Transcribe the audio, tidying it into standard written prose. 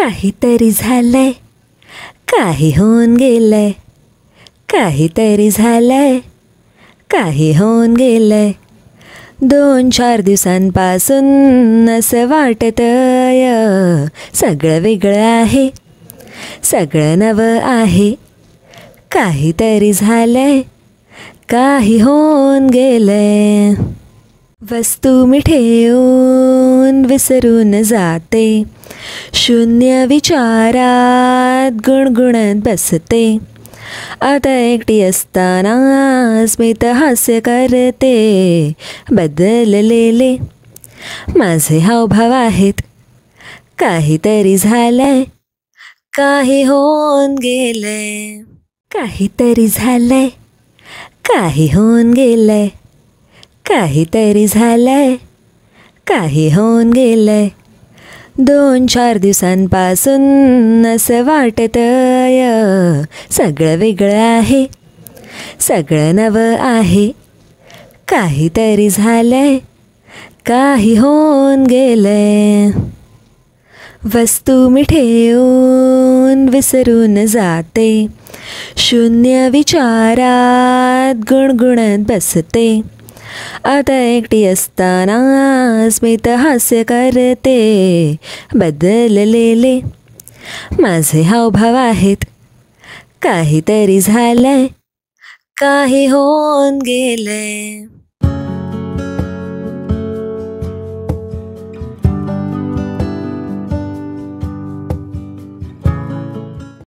काहीतरी झालंय, काही होऊन गेलंय, काहीतरी झालंय, काही होऊन गेलंय. 2-4 दिवसांपासून असं वाटतंय सगळं वेगळं आहे, सगळं नवं आहे. काहीतरी झालंय, काही होऊन गेलंय. वस्तू मी ठेवून विसरून जाते, शून्य विचारात गुणगुणत बसते. आता एकटी असताना स्मित हास्य करते. बदललेले माझे हावभाव आहेत. काहीतरी झालंय, काही होऊन गेलंय. काहीतरी झालंय, काही होऊन गेलंय. काहीतरी झालंय, काही होऊन गेलंय. 2-4 दिवसांपासून असं वाटतंय सगळं वेगळं आहे, सगळं नवं आहे. काहीतरी झालंय, काही होऊन गेलंय. वस्तू मी ठेवून विसरून जाते, शून्य विचारात गुणगुणत बसते. आता एकटी असताना स्मित हास्य करते. बदललेले माझे हावभाव आहेत. काहीतरी झालंय, काही होऊन गेलंय.